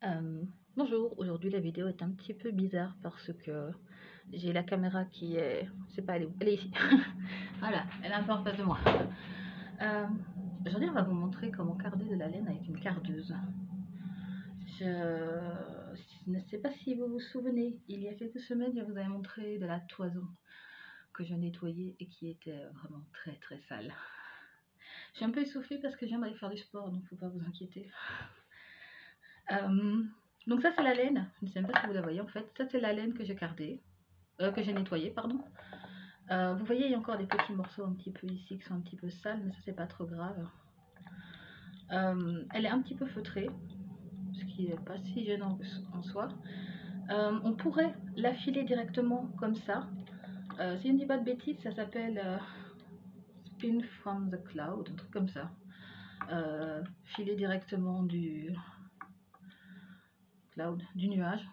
Euh, Bonjour, aujourd'hui la vidéo est un petit peu bizarre parce que j'ai la caméra qui est... Je sais pas, elle est où? Elle est ici. Voilà, elle est un peu en face de moi. Euh, Aujourd'hui on va vous montrer comment carder de la laine avec une cardeuse. Je ne sais pas si vous vous souvenez, il y a quelques semaines je vous avais montré de la toison que je nettoyais et qui était vraiment très très sale. Je suis un peu essoufflée parce que je viens d'aller faire du sport, donc faut pas vous inquiéter. Donc ça c'est la laine, je ne sais même pas si vous la voyez en fait, ça c'est la laine que j'ai gardée, que j'ai nettoyée, pardon. Vous voyez il y a encore des petits morceaux un petit peu ici qui sont un petit peu sales, mais ça c'est pas trop grave. Elle est un petit peu feutrée, ce qui n'est pas si gênant en soi. On pourrait la filer directement comme ça. Si je ne dis pas de bêtises, ça s'appelle Spin from the Cloud, un truc comme ça. Filer directement du cloud, du nuage.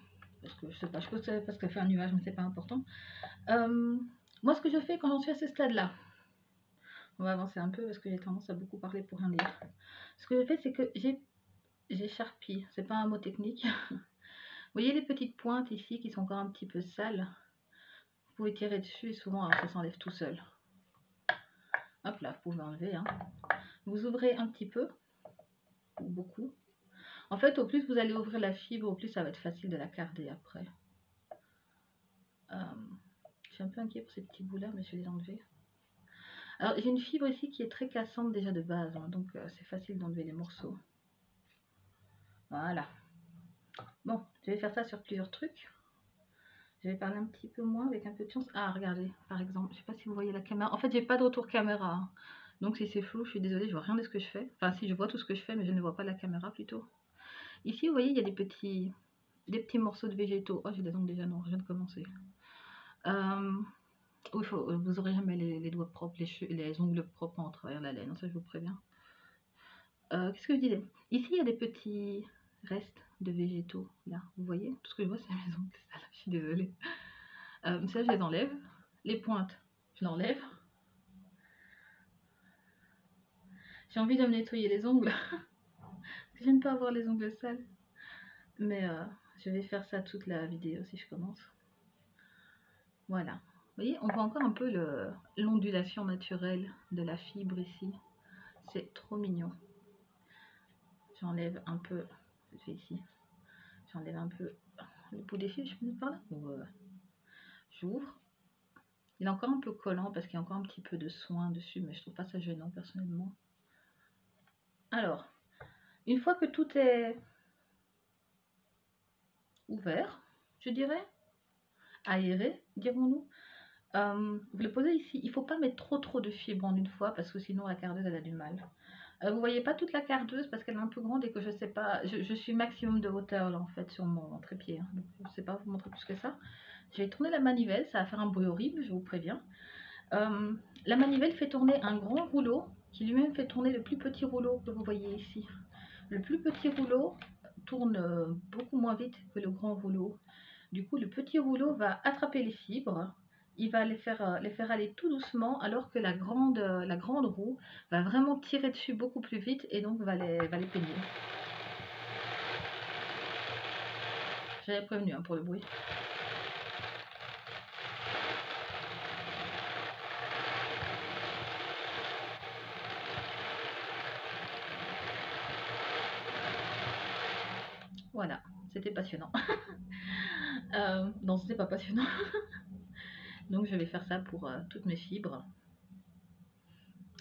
Parce que je sais pas, je pense que c'est parce qu'elle fait un nuage, mais c'est pas important. Moi, ce que je fais quand j'en suis à ce stade-là, on va avancer un peu parce que j'ai tendance à beaucoup parler pour rien dire. Ce que je fais, c'est que j'écharpille. C'est pas un mot technique. Vous voyez les petites pointes ici qui sont encore un petit peu sales. Vous pouvez tirer dessus et souvent alors, ça s'enlève tout seul. Hop là, vous pouvez enlever. Hein. Vous ouvrez un petit peu, ou beaucoup. En fait, au plus vous allez ouvrir la fibre, au plus ça va être facile de la carder après. Je suis un peu inquiet pour ces petits bouts-là, mais je vais les enlever. Alors, j'ai une fibre ici qui est très cassante déjà de base, hein, donc c'est facile d'enlever les morceaux. Voilà. Bon, je vais faire ça sur plusieurs trucs. Je vais parler un petit peu moins avec un peu de chance. Ah, regardez, par exemple, je sais pas si vous voyez la caméra. En fait, j'ai pas de retour caméra. Hein. Donc, si c'est flou, je suis désolée, je vois rien de ce que je fais. Enfin, si je vois tout ce que je fais, mais je ne vois pas la caméra plutôt. Ici, vous voyez, il y a des petits morceaux de végétaux. Oh, j'ai des ongles déjà, non, je viens de commencer. Vous aurez jamais les doigts propres, les ongles propres en travers la laine, ça je vous préviens. Qu'est-ce que je disais? Ici, il y a des petits restes de végétaux, là, vous voyez? Tout ce que je vois, c'est mes ongles sales, je suis désolée. Ça, je les enlève. Les pointes, je l'enlève. J'ai envie de me nettoyer les ongles. J'aime pas avoir les ongles sales. Mais je vais faire ça toute la vidéo si je commence. Voilà. Vous voyez, on voit encore un peu l'ondulation naturelle de la fibre ici. C'est trop mignon. J'enlève un peu, je fais ici, j'enlève un peu le bout des fils, je peux mettre par là. J'ouvre. Il est encore un peu collant parce qu'il y a encore un petit peu de soin dessus, mais je trouve pas ça gênant personnellement. Alors, une fois que tout est ouvert, je dirais, aéré, dirons-nous, vous le posez ici. Il ne faut pas mettre trop de fibres en une fois parce que sinon la cardeuse elle a du mal. Vous voyez pas toute la cardeuse parce qu'elle est un peu grande et que je sais pas, je suis maximum de hauteur là en fait sur mon trépied. Hein, donc je ne sais pas vous montrer plus que ça. Je vais tourner la manivelle, ça va faire un bruit horrible, je vous préviens. La manivelle fait tourner un grand rouleau qui lui-même fait tourner le plus petit rouleau que vous voyez ici. Le plus petit rouleau tourne beaucoup moins vite que le grand rouleau. Du coup, le petit rouleau va attraper les fibres, il va les faire aller tout doucement, alors que la grande roue va vraiment tirer dessus beaucoup plus vite et donc va les peigner. J'avais prévenu hein, pour le bruit. Voilà, c'était passionnant. Non, c'était pas passionnant. Donc je vais faire ça pour toutes mes fibres.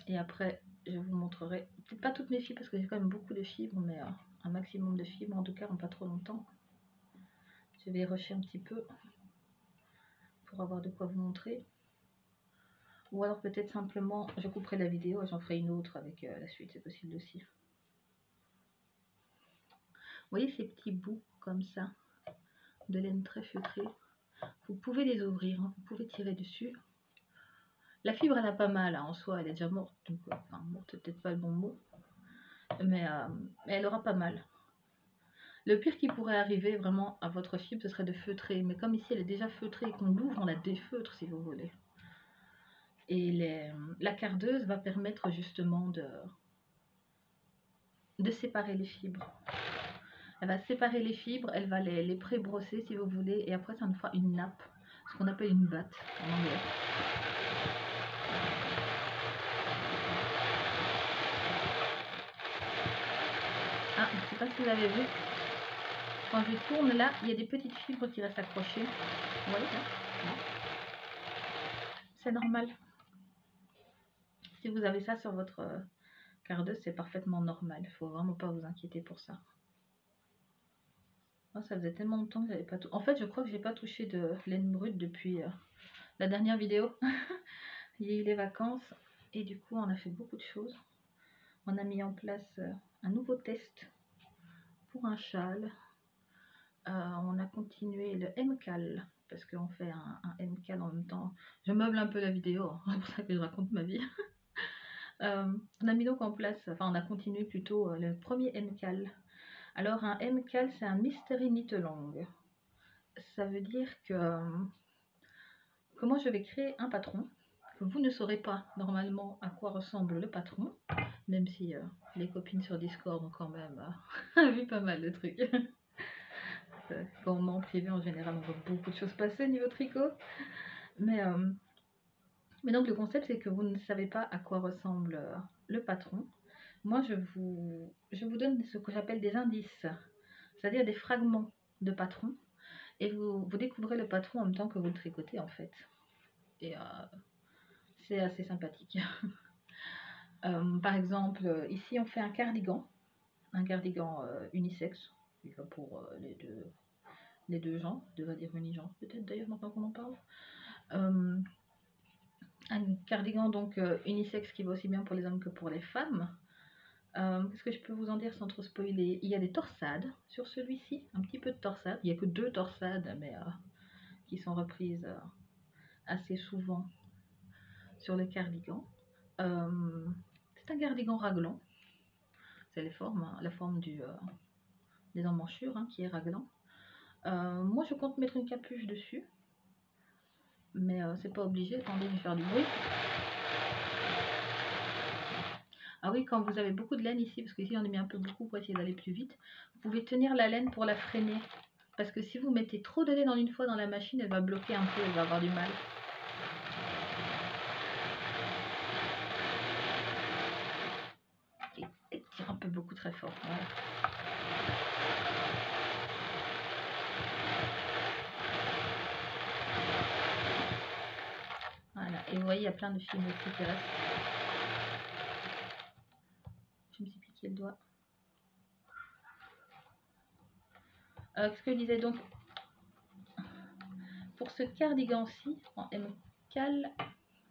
Et après, je vous montrerai, peut-être pas toutes mes fibres parce que j'ai quand même beaucoup de fibres, mais un maximum de fibres, en tout cas en pas trop longtemps. Je vais rusher un petit peu pour avoir de quoi vous montrer. Ou alors peut-être simplement, je couperai la vidéo et j'en ferai une autre avec la suite, c'est possible aussi. Vous voyez ces petits bouts comme ça, de laine très feutrée. Vous pouvez les ouvrir, hein, vous pouvez tirer dessus. La fibre elle a pas mal hein, en soi, elle est déjà morte, donc enfin morte c'est peut-être pas le bon mot, mais elle aura pas mal. Le pire qui pourrait arriver vraiment à votre fibre, ce serait de feutrer, mais comme ici elle est déjà feutrée et qu'on l'ouvre, on la défeutre si vous voulez. Et la cardeuse va permettre justement de séparer les fibres. Elle va séparer les fibres, elle va les pré-brosser si vous voulez, et après ça nous fera une nappe, ce qu'on appelle une batte en anglais. Ah, je ne sais pas si vous avez vu, quand je tourne là, il y a des petites fibres qui restent accrochées. Vous voyez là? C'est normal. Si vous avez ça sur votre cardeuse, c'est parfaitement normal. Il ne faut vraiment pas vous inquiéter pour ça. Moi, ça faisait tellement longtemps que j'avais pas tout. En fait, je crois que j'ai pas touché de laine brute depuis la dernière vidéo. Il y a eu les vacances et du coup, on a fait beaucoup de choses. On a mis en place un nouveau test pour un châle. On a continué le MCAL parce qu'on fait un MCAL en même temps. Je meuble un peu la vidéo, c'est pour ça que je raconte ma vie. On a mis donc en place, enfin on a continué plutôt le premier MCAL. Alors un MCAL, c'est un Mystery Knit Along. Ça veut dire que moi je vais créer un patron. Vous ne saurez pas normalement à quoi ressemble le patron, même si les copines sur Discord ont quand même vu pas mal de trucs. Quand on est en privé, en général, on voit beaucoup de choses passer niveau tricot. Mais donc le concept, c'est que vous ne savez pas à quoi ressemble le patron. Moi, je vous donne ce que j'appelle des indices, c'est-à-dire des fragments de patron. Et vous découvrez le patron en même temps que vous le tricotez, en fait. Et c'est assez sympathique. Par exemple, ici, on fait un cardigan unisexe. Il va pour les deux genres, je devrais dire unigenre peut-être d'ailleurs maintenant qu'on en parle. Un cardigan donc unisexe qui va aussi bien pour les hommes que pour les femmes. Qu'est-ce que je peux vous en dire sans trop spoiler? Il y a des torsades sur celui-ci, un petit peu de torsades. Il n'y a que 2 torsades, mais qui sont reprises assez souvent sur le cardigan. C'est un cardigan raglan. C'est les formes, hein, la forme des emmanchures qui est raglan. Moi, je compte mettre une capuche dessus, mais c'est pas obligé. Attendez, je vais faire du bruit. Ah oui, quand vous avez beaucoup de laine ici, parce qu'ici on a mis un peu beaucoup pour essayer d'aller plus vite, vous pouvez tenir la laine pour la freiner. Parce que si vous mettez trop de laine en une fois dans la machine, elle va bloquer un peu, elle va avoir du mal. Et tire un peu beaucoup très fort. Voilà. Voilà. Et vous voyez, il y a plein de fibres aussi qui restent. Je me suis piqué le doigt. Ce que je disais donc, pour ce cardigan-ci, en MCAL,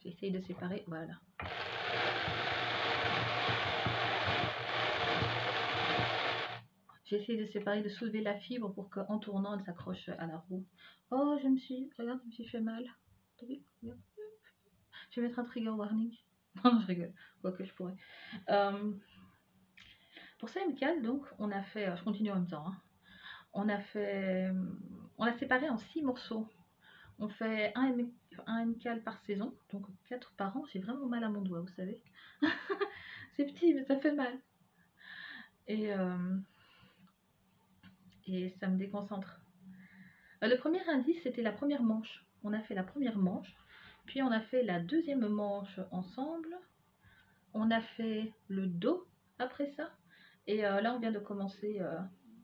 j'essaye de séparer, voilà. J'essaie de séparer, de soulever la fibre pour qu'en tournant, elle s'accroche à la roue. Oh, regarde, je me suis fait mal. T'as vu? Regarde. Je vais mettre un trigger warning. Non, je rigole, quoique je pourrais. Pour ça, MCAL, donc, on a fait, je continue en même temps, on a séparé en 6 morceaux. On fait un MCAL par saison, donc 4 par an. J'ai vraiment mal à mon doigt, vous savez. C'est petit, mais ça fait mal. Et ça me déconcentre. Le premier indice, c'était la première manche. On a fait la première manche, puis on a fait la deuxième manche ensemble. On a fait le dos après ça. Et là, on vient de commencer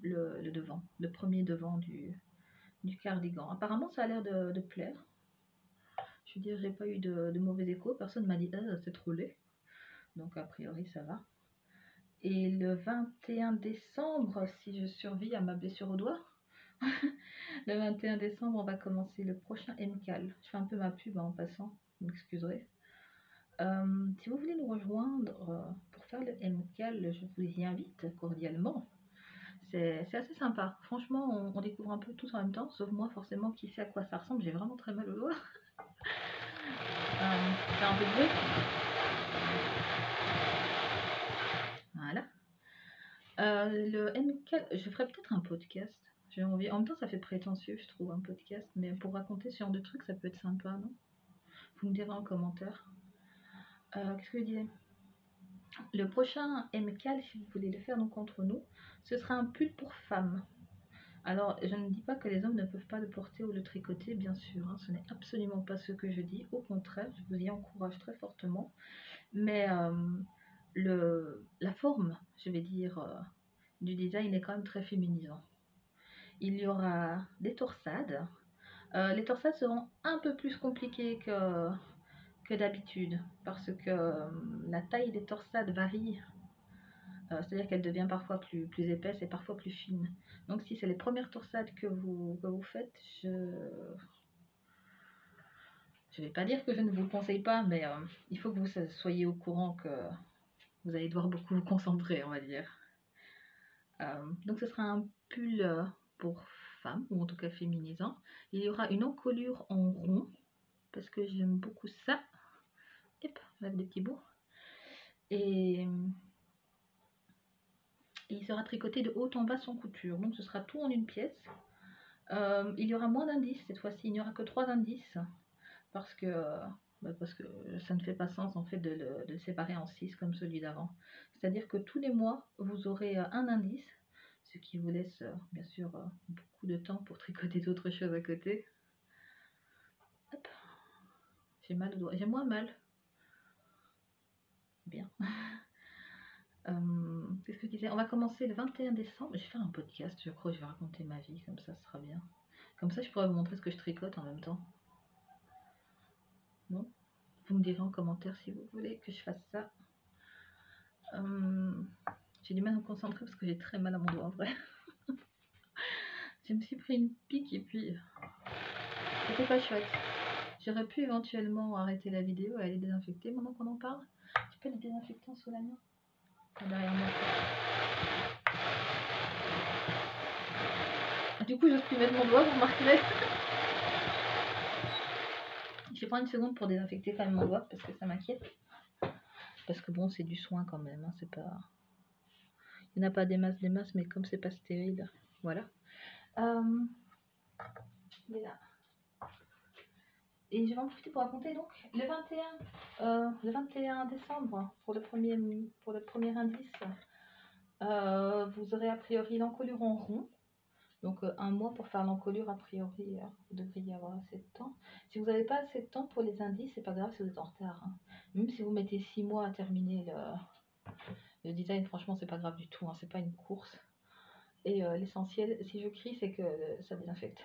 le devant, le premier devant du cardigan. Apparemment, ça a l'air de plaire. Je veux dire, j'ai pas eu de mauvais échos. Personne m'a dit c'est trop laid. Donc, a priori, ça va. Et le 21 décembre, si je survis à ma blessure au doigt, le 21 décembre, on va commencer le prochain MCAL. Je fais un peu ma pub en passant, vous m'excuserez. Si vous voulez nous rejoindre pour faire le MCAL, je vous y invite cordialement. C'est assez sympa. Franchement, on découvre un peu tous en même temps, sauf moi forcément qui sait à quoi ça ressemble. J'ai vraiment très mal au doigt. C'est un peu de bruit. Voilà. Le MCAL, je ferai peut-être un podcast. J'ai envie. En même temps, ça fait prétentieux, je trouve, un podcast. Mais pour raconter ce genre de trucs, ça peut être sympa, non? Vous me direz en commentaire. Qu'est-ce que je disais? Le prochain MCAL, si vous voulez le faire donc entre nous, ce sera un pull pour femmes. Alors, je ne dis pas que les hommes ne peuvent pas le porter ou le tricoter, bien sûr, hein, ce n'est absolument pas ce que je dis, au contraire, je vous y encourage très fortement. Mais la forme, je vais dire, du design est quand même très féminisant. Il y aura des torsades. Les torsades seront un peu plus compliquées que d'habitude, parce que la taille des torsades varie. C'est-à-dire qu'elle devient parfois plus épaisse et parfois plus fine. Donc si c'est les premières torsades que vous faites, je vais pas dire que je ne vous le conseille pas, mais il faut que vous soyez au courant que vous allez devoir beaucoup vous concentrer, on va dire. Donc ce sera un pull pour femmes, ou en tout cas féminisant. Il y aura une encolure en rond, parce que j'aime beaucoup ça. Hop, on lève des petits bouts. Et il sera tricoté de haut en bas sans couture. Donc ce sera tout en une pièce. Il y aura moins d'indices cette fois-ci, il n'y aura que 3 indices. Parce que ça ne fait pas sens en fait de le séparer en 6 comme celui d'avant. C'est-à-dire que tous les mois, vous aurez un indice, ce qui vous laisse bien sûr beaucoup de temps pour tricoter d'autres choses à côté. Hop. J'ai mal au doigt, j'ai moins mal. Bien. Qu'est-ce que je disais? On va commencer le 21 décembre. Je vais faire un podcast, je crois que je vais raconter ma vie, comme ça ce sera bien. Comme ça je pourrais vous montrer ce que je tricote en même temps. Non? Vous me direz en commentaire si vous voulez que je fasse ça. J'ai du mal à me concentrer parce que j'ai très mal à mon doigt en vrai. Je me suis pris une pique et puis c'était pas chouette. J'aurais pu éventuellement arrêter la vidéo et aller désinfecter pendant qu'on en parle. J'ai pas le désinfectant sous la main. Derrière moi. Du coup, j'ose plus mettre mon doigt, vous remarquerez. Je vais prendre une seconde pour désinfecter quand même mon doigt parce que ça m'inquiète. Parce que bon, c'est du soin quand même, hein, c'est pas... Il n'y en a pas des masses, mais comme c'est pas stérile, voilà. Il est là. Et je vais en profiter pour raconter donc le 21 décembre pour le premier indice. Vous aurez a priori l'encolure en rond. Donc un mois pour faire l'encolure, a priori, vous devriez avoir assez de temps. Si vous n'avez pas assez de temps pour les indices, c'est pas grave si vous êtes en retard. Hein. Même si vous mettez 6 mois à terminer le design, franchement, c'est pas grave du tout. Hein. C'est pas une course. Et l'essentiel, si je crie, c'est que ça désinfecte.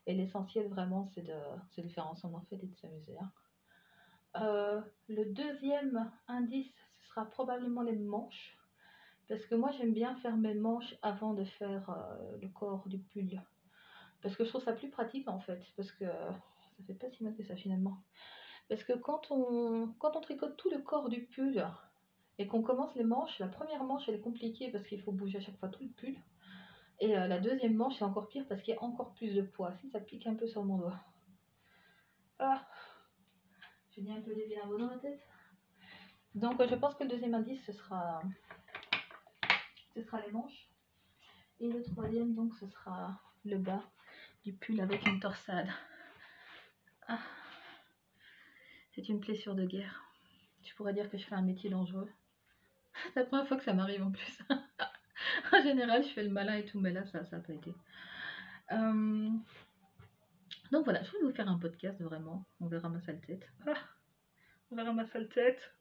Et l'essentiel vraiment, c'est de faire ensemble en fait et de s'amuser. Hein. Le deuxième indice, ce sera probablement les manches. Parce que moi, j'aime bien faire mes manches avant de faire le corps du pull. Parce que je trouve ça plus pratique en fait. Parce que ça fait pas si mal que ça finalement. Parce que quand on tricote tout le corps du pull et qu'on commence les manches, la première manche elle est compliquée parce qu'il faut bouger à chaque fois tout le pull. Et la deuxième manche c'est encore pire parce qu'il y a encore plus de poids. Si ça pique un peu sur mon doigt. Ah, j'ai mis un peu des vilains dans ma tête. Donc je pense que le deuxième indice ce sera les manches. Et le troisième donc ce sera le bas du pull avec une torsade. Ah, c'est une blessure de guerre. Tu pourrais dire que je fais un métier dangereux. C'est la première fois que ça m'arrive en plus. En général, je fais le malin et tout, mais là, ça n'a pas été. Donc voilà, je vais vous faire un podcast vraiment. On verra ma sale tête. Ah, on verra ma sale tête.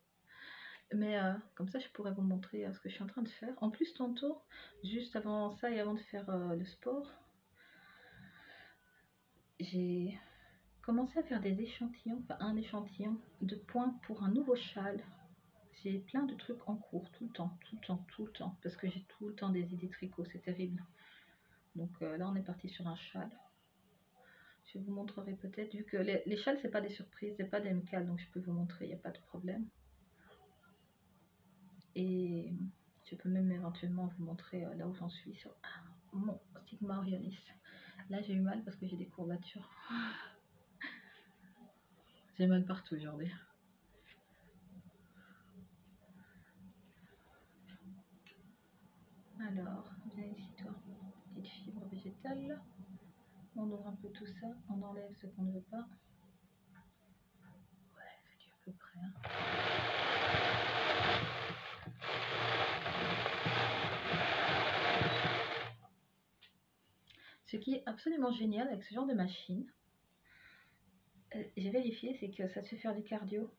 Mais comme ça, je pourrais vous montrer ce que je suis en train de faire. En plus, tantôt, juste avant ça et avant de faire le sport, j'ai commencé à faire des échantillons, enfin un échantillon de points pour un nouveau châle. J'ai plein de trucs en cours, tout le temps, parce que j'ai tout le temps des idées tricot, c'est terrible. Donc là, on est parti sur un châle. Je vous montrerai peut-être, vu que les châles, c'est pas des surprises, c'est pas des MCAL, donc je peux vous montrer, il n'y a pas de problème. Et je peux même éventuellement vous montrer là où j'en suis sur mon Sigma Orionis. Là, j'ai eu mal parce que j'ai des courbatures. J'ai mal partout aujourd'hui. Alors, viens ici toi, petite fibre végétale. On ouvre un peu tout ça, on enlève ce qu'on ne veut pas. Ouais, c'est à peu près. Hein. Ce qui est absolument génial avec ce genre de machine, j'ai vérifié, c'est que ça te fait faire du cardio.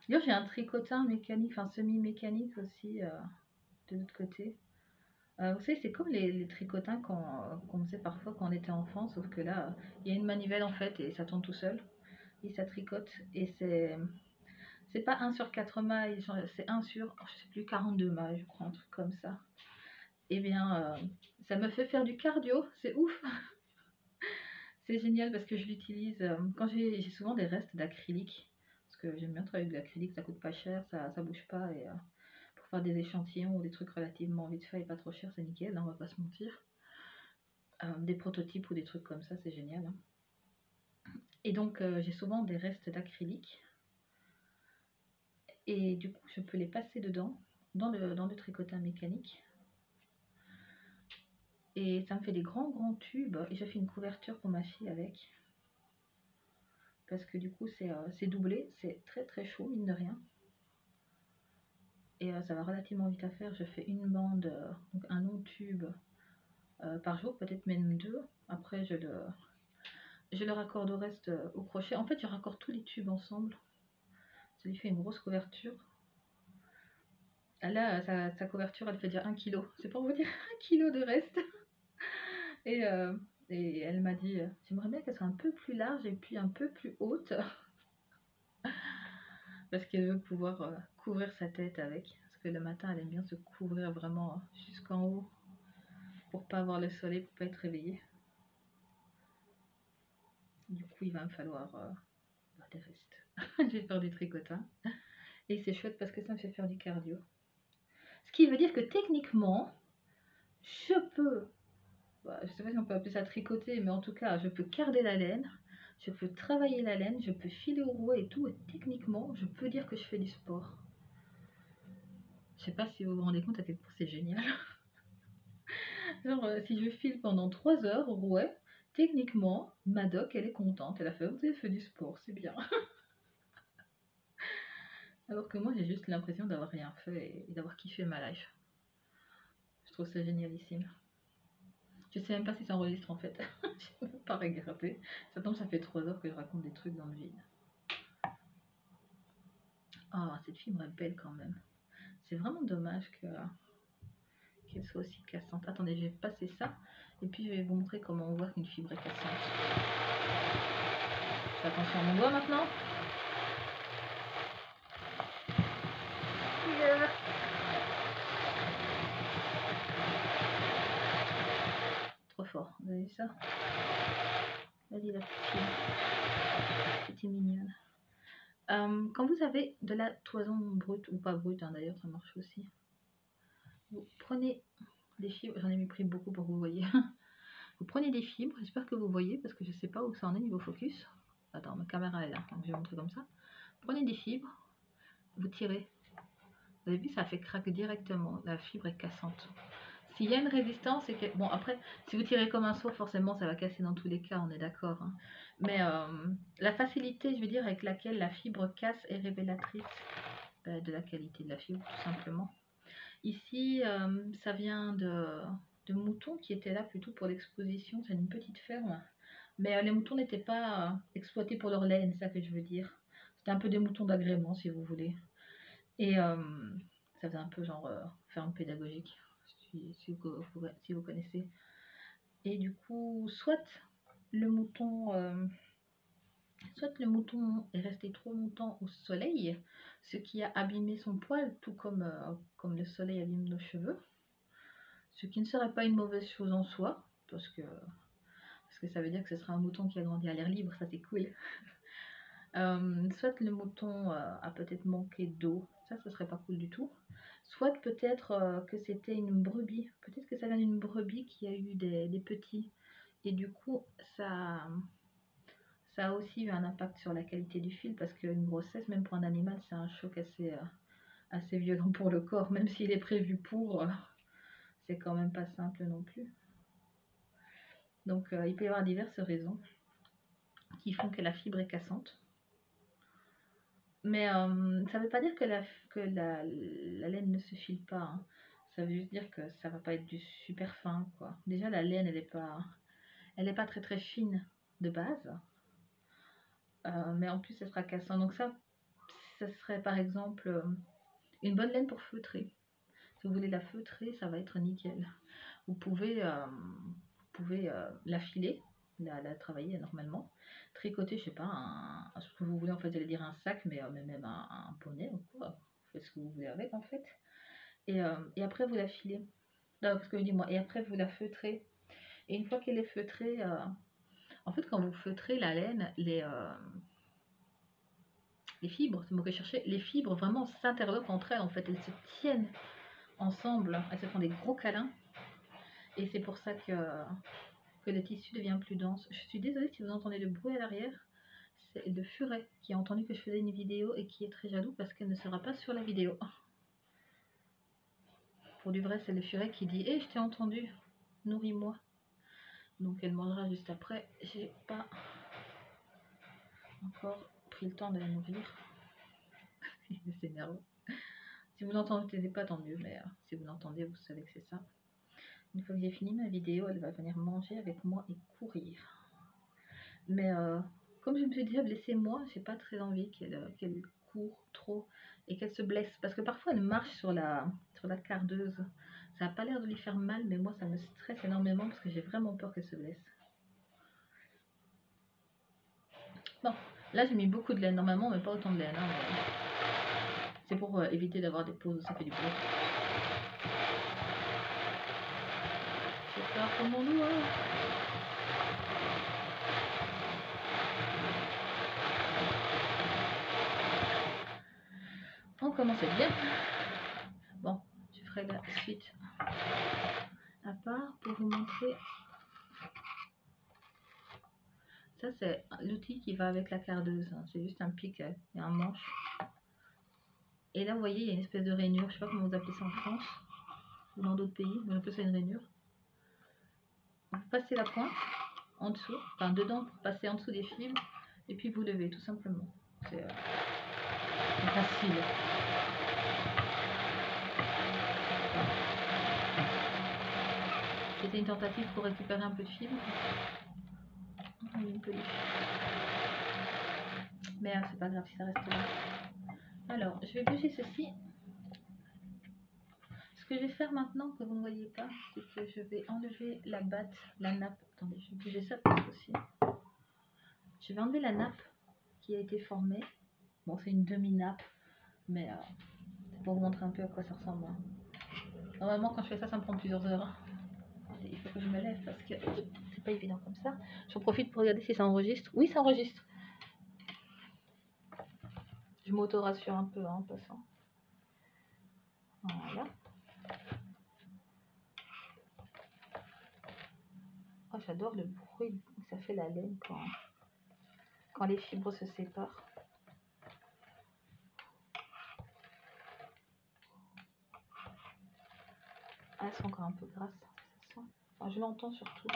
D'ailleurs, j'ai un tricotin mécanique, enfin semi-mécanique aussi de l'autre côté. Vous savez, c'est comme les tricotins qu'on faisait parfois quand on était enfant, sauf que là, il y a une manivelle en fait et ça tourne tout seul. Et ça tricote. Et c'est pas 1 sur 4 mailles, c'est 1 sur, je sais plus, 42 mailles, je crois, un truc comme ça. Et bien, ça me fait faire du cardio, c'est ouf. C'est génial parce que je l'utilise quand j'ai souvent des restes d'acrylique. Parce que j'aime bien travailler avec de l'acrylique, ça coûte pas cher, ça bouge pas. Et pour faire des échantillons ou des trucs relativement vite fait et pas trop cher, c'est nickel, hein, on va pas se mentir. Des prototypes ou des trucs comme ça, c'est génial, hein. Et donc, j'ai souvent des restes d'acrylique. Et du coup, je peux les passer dedans, dans le tricotin mécanique. Et ça me fait des grands grands tubes. Et je fais une couverture pour ma fille avec. Parce que du coup, c'est doublé. C'est très très chaud, mine de rien. Et ça va relativement vite à faire. Je fais une bande, donc un long tube par jour, peut-être même 2. Après, je le raccorde au reste au crochet. En fait, je raccorde tous les tubes ensemble. Ça lui fait une grosse couverture. Là, sa couverture, elle fait dire 1 kg. C'est pour vous dire 1 kg de reste. Et, euh, et elle m'a dit, j'aimerais bien qu'elle soit un peu plus large et puis un peu plus haute. Parce qu'elle veut pouvoir couvrir sa tête avec. Parce que le matin, elle aime bien se couvrir vraiment jusqu'en haut. Pour pas avoir le soleil, pour pas être réveillée. Du coup, il va me falloir des restes. Je vais faire du tricotin. Et c'est chouette parce que ça me fait faire du cardio. Ce qui veut dire que techniquement, je peux, je sais pas si on peut appeler ça tricoter, mais en tout cas, je peux carder la laine, je peux travailler la laine, je peux filer au rouet et tout, et techniquement, je peux dire que je fais du sport. Je sais pas si vous vous rendez compte à quel point c'est génial. Genre, si je file pendant 3 heures au rouet, techniquement, Madoc, elle est contente, elle a fait, vous avez fait du sport, c'est bien. Alors que moi, j'ai juste l'impression d'avoir rien fait et d'avoir kiffé ma life. Je trouve ça génialissime. Je sais même pas si ça enregistre en fait. Je ne peux pas regarder. Ça tombe, ça fait 3 heures que je raconte des trucs dans le vide. Ah, oh, cette fibre est belle quand même. C'est vraiment dommage qu'elle soit aussi cassante. Attendez, je vais passer ça. Et puis je vais vous montrer comment on voit qu'une fibre est cassante. Fais attention à mon doigt maintenant. Trop fort, vous avez vu ça? Vas-y la petite fille. C'était mignonne. Quand vous avez de la toison brute, ou pas brute hein, d'ailleurs, ça marche aussi. Vous prenez des fibres, j'en ai pris beaucoup pour que vous voyez. Vous prenez des fibres, j'espère que vous voyez, parce que je ne sais pas où ça en est niveau focus. Attends, ma caméra est là, donc je vais montrer comme ça. Prenez des fibres, vous tirez. Vous avez vu, ça fait craquer directement, la fibre est cassante. S'il y a une résistance, c'est que... Bon, après, si vous tirez comme un saut, forcément, ça va casser dans tous les cas, on est d'accord. Hein. Mais la facilité, je veux dire, avec laquelle la fibre casse est révélatrice de la qualité de la fibre, tout simplement. Ici, ça vient de moutons qui étaient là plutôt pour l'exposition. C'est une petite ferme. Mais les moutons n'étaient pas exploités pour leur laine, c'est ça que je veux dire. C'était un peu des moutons d'agrément, si vous voulez. Et ça faisait un peu genre ferme pédagogique, si vous connaissez. Et du coup, soit le mouton est resté trop longtemps au soleil, ce qui a abîmé son poil, tout comme, comme le soleil abîme nos cheveux. Ce qui ne serait pas une mauvaise chose en soi, parce que ça veut dire que ce sera un mouton qui a grandi à l'air libre, ça c'est cool. Soit le mouton a peut-être manqué d'eau, ça ce serait pas cool du tout. Soit peut-être que c'était une brebis, peut-être que ça vient d'une brebis qui a eu des petits. Et du coup, ça a aussi eu un impact sur la qualité du fil, parce qu'une grossesse, même pour un animal, c'est un choc assez violent pour le corps, même s'il est prévu pour, c'est quand même pas simple non plus. Donc il peut y avoir diverses raisons qui font que la fibre est cassante. Mais ça ne veut pas dire que la laine ne se file pas. Hein. ça veut juste dire que ça va pas être du super fin, quoi. Déjà, la laine, elle est pas très très fine de base. Mais en plus, ça sera cassant. Donc ça serait par exemple une bonne laine pour feutrer. Si vous voulez la feutrer, ça va être nickel. Vous pouvez la filer, la travailler normalement. Tricoter, je sais pas, ce que vous voulez, en fait, j'allais dire un sac, mais même un poney ou quoi. Vous faites ce que vous voulez avec, en fait. Et après, vous la filez. Non, ce que je dis moi. Et après, vous la feutrez. Et une fois qu'elle est feutrée, en fait, quand vous feutrez la laine, les fibres, c'est le mot que je cherchais, les fibres vraiment s'interloquent entre elles, en fait, elles se tiennent ensemble, elles se font des gros câlins, et c'est pour ça que le tissu devient plus dense. Je suis désolée si vous entendez le bruit à l'arrière, c'est le furet qui a entendu que je faisais une vidéo et qui est très jaloux parce qu'elle ne sera pas sur la vidéo. Pour du vrai, c'est le furet qui dit « Hé, je t'ai entendu, nourris-moi ». Donc elle mangera juste après. J'ai pas encore pris le temps de la nourrir. C'est nerveux. Si vous l'entendez pas, tant mieux, mais si vous l'entendez, vous savez que c'est ça. Une fois que j'ai fini ma vidéo, elle va venir manger avec moi et courir. Mais comme je me suis déjà blessée moi, j'ai pas très envie qu'elle court trop et qu'elle se blesse. Parce que parfois elle marche sur la cardeuse. Ça n'a pas l'air de lui faire mal, mais moi ça me stresse énormément parce que j'ai vraiment peur qu'elle se blesse. Bon, là j'ai mis beaucoup de laine normalement, mais pas autant de laine. Hein, c'est pour éviter d'avoir des pauses où ça fait du bruit. J'ai peur pour mon loup. Hein. On commence bien. Bon, je ferai la suite à part pour vous montrer. Ça, c'est l'outil qui va avec la cardeuse. Hein. C'est juste un pic et un manche. Et là, vous voyez, il y a une espèce de rainure. Je ne sais pas comment vous appelez ça en France ou dans d'autres pays. Mais on appelle ça une rainure. Vous passez la pointe en dessous, enfin dedans pour passer en dessous des fibres. Et puis vous levez tout simplement. C'est facile. C'était une tentative pour récupérer un peu de fibres. Mais c'est pas grave si ça reste là. Alors, je vais bouger ceci. Ce que je vais faire maintenant, que vous ne voyez pas, c'est que je vais enlever la batte, la nappe. Attendez, je vais bouger ça peut-être aussi. Je vais enlever la nappe qui a été formée. Bon, c'est une demi-nappe, mais c'est pour vous montrer un peu à quoi ça ressemble. Hein. Normalement, quand je fais ça, ça me prend plusieurs heures. Il faut que je me lève parce que c'est pas évident comme ça. J'en profite pour regarder si ça enregistre. Oui, ça enregistre. Je m'auto-rassure un peu en passant. Voilà. Oh, j'adore le bruit que ça fait la laine quand les fibres se séparent. Ah, elles sont encore un peu grasses. Ça sent. Enfin, je l'entends surtout.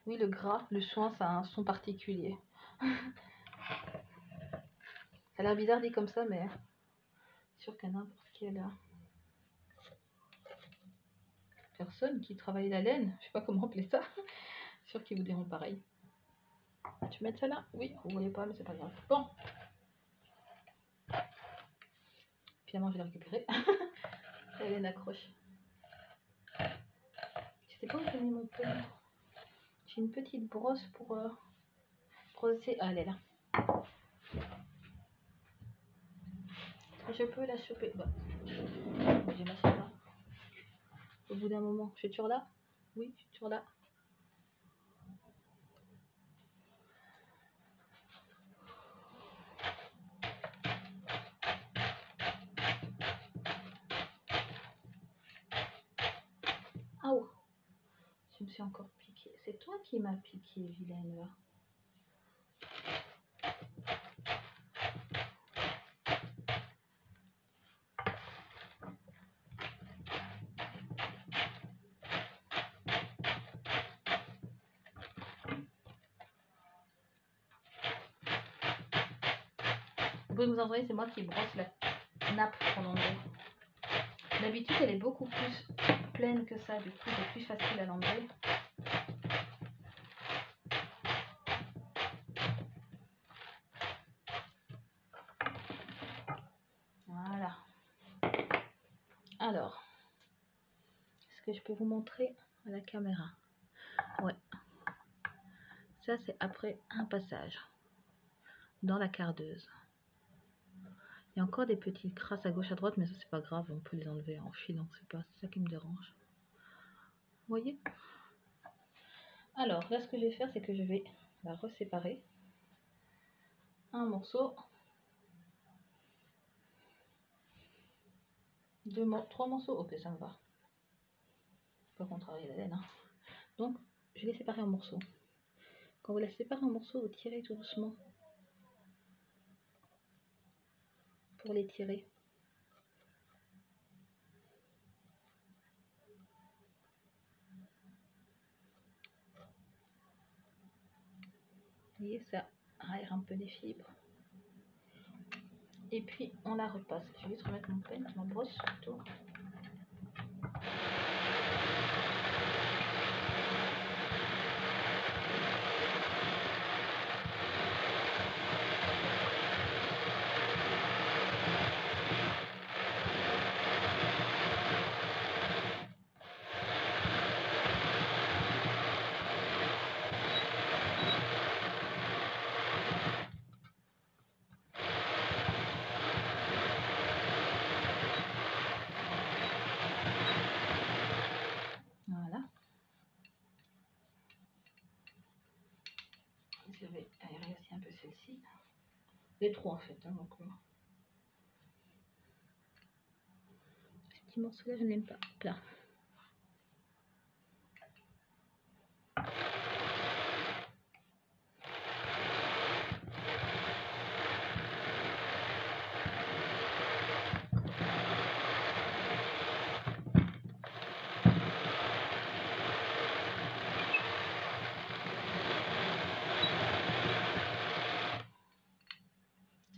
Oui, le gras, le soin, ça a un son particulier. Ça a l'air bizarre dit comme ça, mais sûr qu'à n'importe quelle personne qui travaille la laine, je sais pas comment appeler ça, sûr qu'ils vous diront pareil. Tu peux mettre ça là? Oui, vous voyez pas, mais c'est pas grave. Bon. Finalement, je l'ai récupérée. La laine accroche. Je sais pas où j'ai mis mon peigne. J'ai une petite brosse pour brosser. Ah, elle est là. Je peux la choper. Bah. J'ai ma là. Au bout d'un moment, je suis toujours là? Oui, je suis toujours là. Ah oh. Je me suis encore piqué. C'est toi qui m'as piqué, vilaine là. Vous pouvez vous entendre, c'est moi qui brosse la nappe pour l'enlever. D'habitude, elle est beaucoup plus pleine que ça, du coup, c'est plus facile à l'enlever. Voilà. Alors, est-ce que je peux vous montrer à la caméra? Ouais. Ça, c'est après un passage dans la cardeuse. Il y a encore des petites crasses à gauche à droite, mais ça, c'est pas grave, on peut les enlever en filant, c'est pas ça qui me dérange. Vous voyez? Alors, là, ce que je vais faire, c'est que je vais la reséparer. Un morceau. 3 morceaux, ok, ça me va. Pas contrarier la laine. Hein. Donc, je les séparer en morceaux. Quand vous la séparez en morceaux, vous tirez tout doucement pour les tirer. Vous voyez, ça aère un peu les fibres. Et puis, on la repasse. Je vais juste remettre mon peigne, ma brosse surtout. Voilà. Je vais aérer aussi un peu celle-ci. Les 3 en fait. Hein, donc, ce petit morceau-là, je n'aime pas. Là.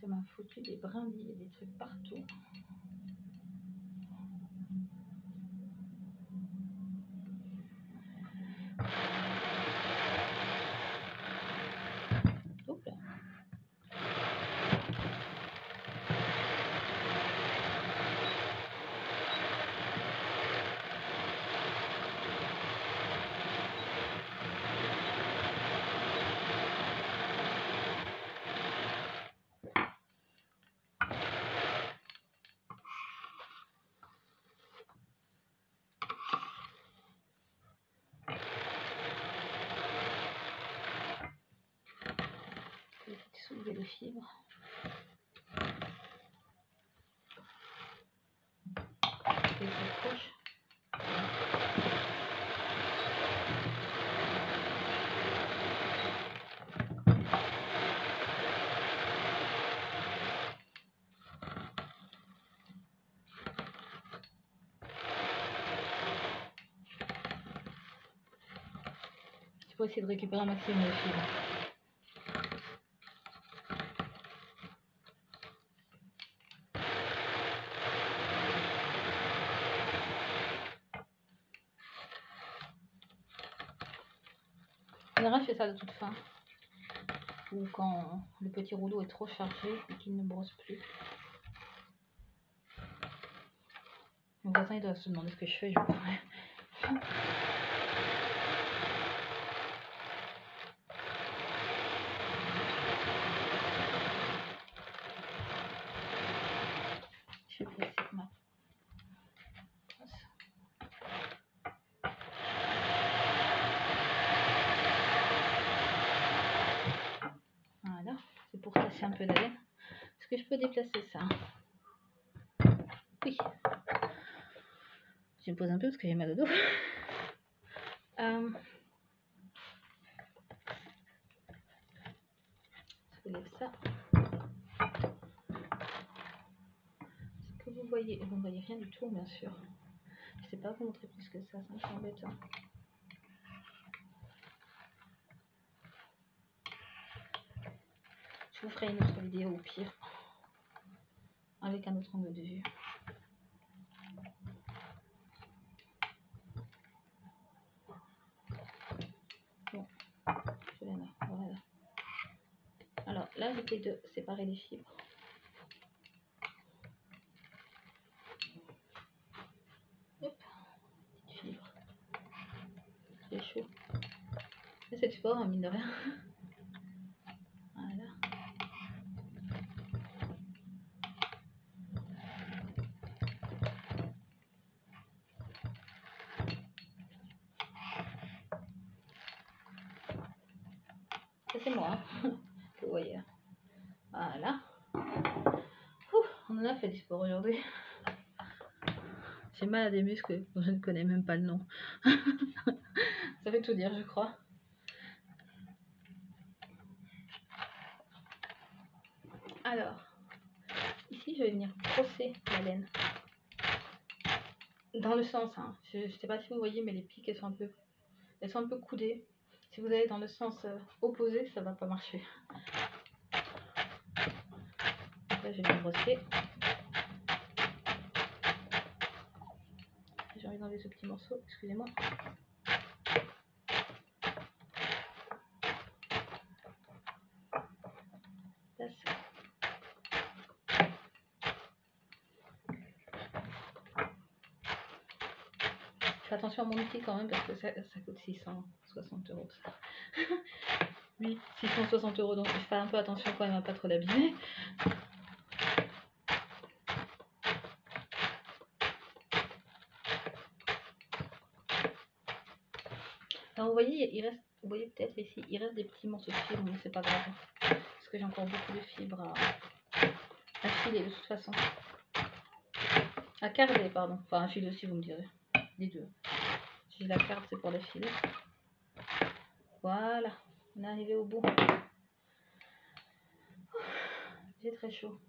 Ça m'a foutu des brindilles et des trucs partout. Hop là. Je vais soulever les fibres. Je les accroche. Je vais essayer de récupérer un maximum de fibres. En général, je fais ça de toute fin. Ou quand le petit rouleau est trop chargé et qu'il ne brosse plus. Mon voisin il doit se demander ce que je fais, je vous promets. Je vais placer ma voilà, c'est pour casser un peu la laine. Est-ce que je peux déplacer ça? Oui. Je me pose un peu parce que j'ai mal au dos. Je soulève ça. Est-ce que vous voyez? Vous ne voyez rien du tout, bien sûr. Je ne sais pas vous montrer plus que ça me fait embêtant. Je vous ferai une autre vidéo au pire, avec un autre angle de vue. éviter de séparer les fibres. Hop, petite fibre. C'est chaud. Mais c'est fort, hein, mine de rien. Voilà. Ça c'est moi, hein, que vous voyez. Voilà. Ouh, on en a fait du sport aujourd'hui. J'ai mal à des muscles dont je ne connais même pas le nom. Ça veut tout dire, je crois. Alors, ici je vais venir brosser la laine. Dans le sens, hein. Je ne sais pas si vous voyez, mais les pics elles sont un peu coudées. Si vous allez dans le sens opposé, ça va pas marcher. Donc là, je vais brosser. J'ai envie d'enlever ce petit morceau, excusez-moi. Je fais attention à mon outil quand même parce que ça coûte 660 €. Ça. Oui, 660 €, donc je fais un peu attention quand même à pas trop l'abîmer. Alors vous voyez, vous voyez peut-être ici, il reste des petits morceaux de fibres, mais c'est pas grave. Parce que j'ai encore beaucoup de fibres à filer de toute façon. À carder, pardon. Enfin, à filer aussi, vous me direz. Les deux. Si je la carde, c'est pour la filer. Voilà, on est arrivé au bout. J'ai très chaud.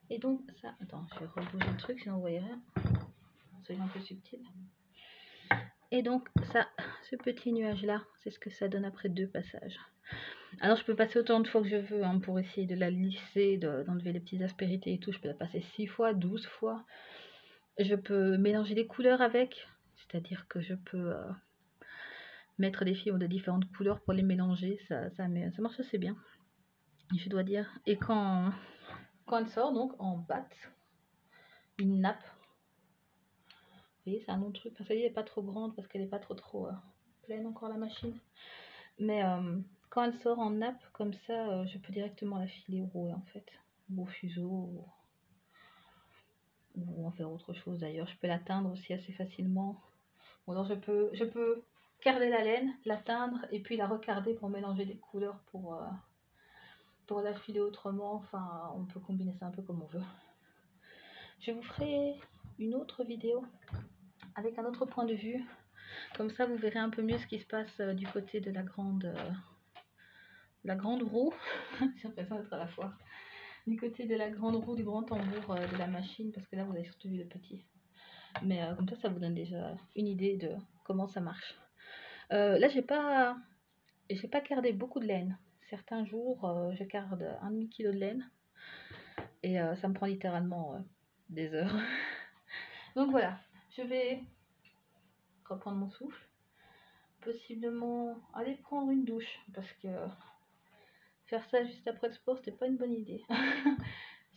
Et donc, ça... Attends, je vais rebouger le truc, sinon vous voyez rien. Soyons un peu subtil. Et donc, ça, ce petit nuage-là, c'est ce que ça donne après 2 passages. Alors, je peux passer autant de fois que je veux hein, pour essayer de la lisser, d'enlever les petites aspérités et tout. Je peux la passer 6 fois, 12 fois. Je peux mélanger les couleurs avec, c'est-à-dire que je peux mettre des fibres de différentes couleurs pour les mélanger. Ça marche assez bien, je dois dire. Et quand elle sort, donc, en batte, une nappe. Vous voyez, c'est un autre truc. Enfin, celle-ci n'est pas trop grande parce qu'elle n'est pas trop pleine encore la machine. Mais quand elle sort en nappe comme ça, je peux directement la filer au rouet en fait. Ou au fuseau. Ou en faire autre chose d'ailleurs. Je peux la teindre aussi assez facilement. Ou alors je peux carder la laine, la teindre et puis la recarder pour mélanger les couleurs pour la filer autrement. Enfin, on peut combiner ça un peu comme on veut. Je vous ferai une autre vidéo avec un autre point de vue. Comme ça, vous verrez un peu mieux ce qui se passe du côté de la grande roue. J'ai l'impression d'être à la foire. Du côté de la grande roue, du grand tambour de la machine, parce que là, vous avez surtout vu le petit. Mais comme ça vous donne déjà une idée de comment ça marche. Là, j'ai pas cardé beaucoup de laine. Certains jours, je carde un demi-kilo de laine. Et ça me prend littéralement des heures. Donc voilà, je vais reprendre mon souffle. Possiblement aller prendre une douche. Parce que faire ça juste après le sport, c'était pas une bonne idée.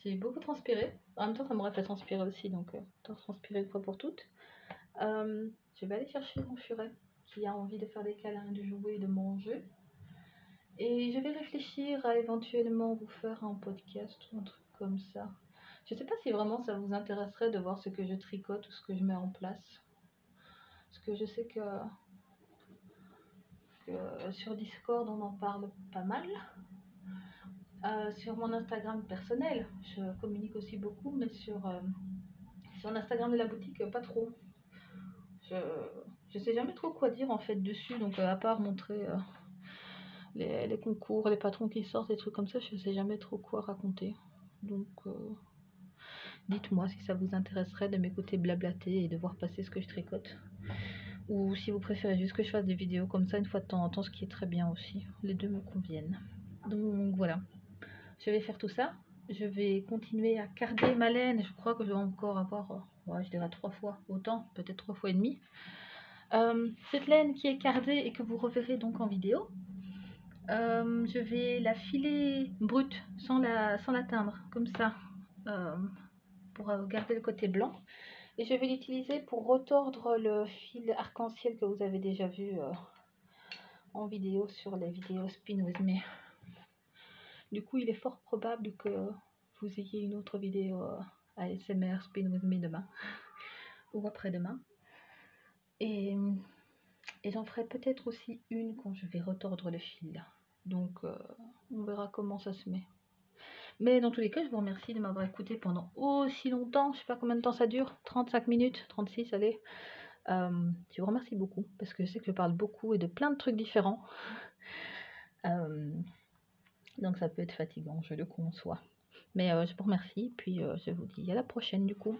J'ai beaucoup transpiré. En même temps, ça m'aurait fait transpirer aussi. Donc, autant transpirer une fois pour toutes. Je vais aller chercher mon furet qui a envie de faire des câlins, de jouer, de manger. Et je vais réfléchir à éventuellement vous faire un podcast ou un truc comme ça. Je sais pas si vraiment ça vous intéresserait de voir ce que je tricote ou ce que je mets en place. Parce que je sais que sur Discord on en parle pas mal. Sur mon Instagram personnel, je communique aussi beaucoup, mais sur l'Instagram de la boutique, pas trop. Je sais jamais trop quoi dire en fait dessus, donc à part montrer les concours, les patrons qui sortent, des trucs comme ça, je sais jamais trop quoi raconter. Donc dites-moi si ça vous intéresserait de m'écouter blablater et de voir passer ce que je tricote. Ou si vous préférez juste que je fasse des vidéos comme ça une fois de temps en temps, ce qui est très bien aussi. Les deux me conviennent. Donc voilà, je vais faire tout ça. Je vais continuer à carder ma laine. Je crois que je vais encore avoir, je dirais 3 fois autant, peut-être 3 fois et demi. Cette laine qui est cardée et que vous reverrez donc en vidéo. Je vais la filer brute, sans la teindre, comme ça, euh, pour garder le côté blanc. Et je vais l'utiliser pour retordre le fil arc-en-ciel que vous avez déjà vu en vidéo sur les vidéos Spin With Me. Du coup, il est fort probable que vous ayez une autre vidéo ASMR Spin With Me demain ou après-demain. Et j'en ferai peut-être aussi une quand je vais retordre le fil. Donc, on verra comment ça se met. Mais dans tous les cas, je vous remercie de m'avoir écouté pendant aussi longtemps. Je sais pas combien de temps ça dure, 35 minutes, 36, allez. Je vous remercie beaucoup parce que je sais que je parle beaucoup et de plein de trucs différents. Donc ça peut être fatigant, je le conçois. Mais je vous remercie, puis je vous dis à la prochaine du coup.